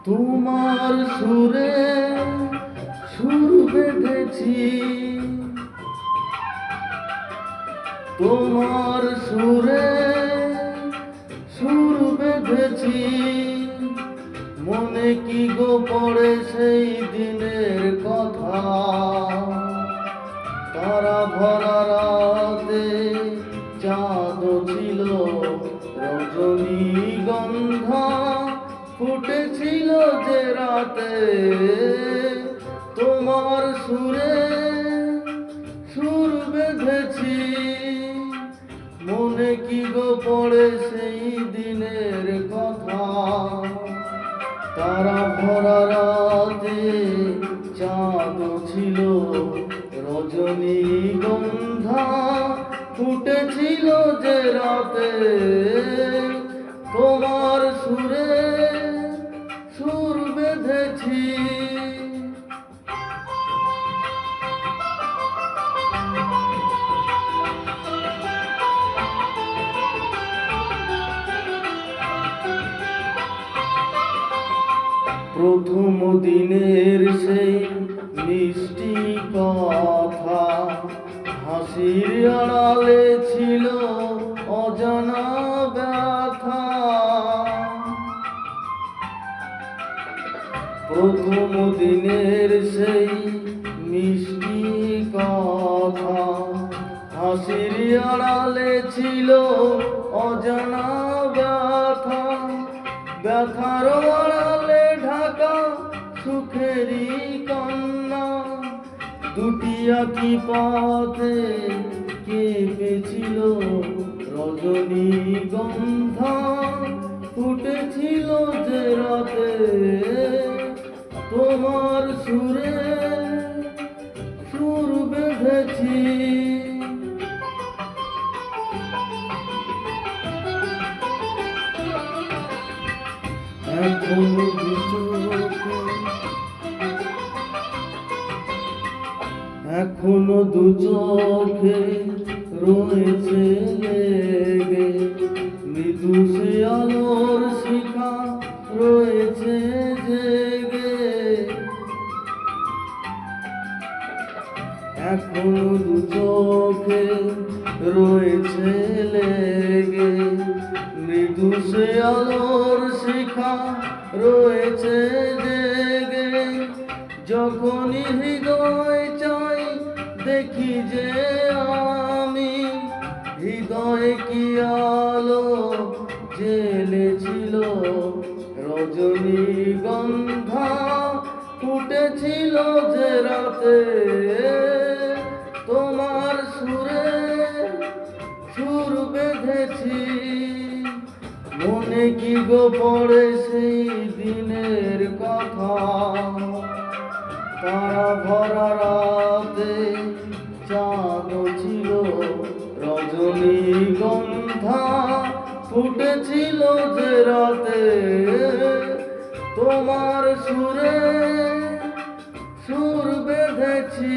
তোমার সুরে সুর বেঁধেছি, তোমার সুরে সুর বেঁধেছি। মনে কি গো পড়ে সেই দিনের কথা, তারা ভরা রাতে চাঁদ ছিল রজনীগন্ধা ফুটেছিল যে রাতে। তোমার সুরে সুর বেঁধেছি, মনে কি গো পড়ে সেই দিনের কথা, তারা ভরা রাতে চাঁদ ছিল রজনীগন্ধা ফুটেছিল যে রাতে। তোমার সুরে সুর বেঁধেছি। প্রথম দিনের সেই মিষ্টি কথা, হাসির আড়ালে ছিল অজানা ব্যথা। প্রথম দিনের সেই মিষ্টি কথা, হাসির আড়ালে ছিল অজানা ব্যথা। ব্যথার আড়ালে ঢাকা সুখেরই কান্না, দুটি আঁখি পাতে কেঁপেছিল রজনীগন্ধা ফুটেছিল যে রাতে। তোমার সুরে সুর বেঁধেছি। এখনো দু চোখে রয়েছে লেগে, মৃদু সে আলোর শিখা রয়েছে জেগে। এখনো দু চোখে রয়েছে লেগে, মৃদু সে আলোর শিখা রয়েছে জেগে। যখনই হৃদয় চাই দেখি যে আমি, হৃদয়ে কি আলো জ্বেলেছিল রজনীগন্ধা ফুটেছিল যে রাতে। তোমার সুরে সুর বেঁধেছি, মনে কি গো পড়ে সেই দিনের কথা, তারা ভরা রাতে চাঁদ ছিল রজনীগন্ধা ফুটেছিল যে রাতে। তোমার সুরে সুর বেঁধেছি।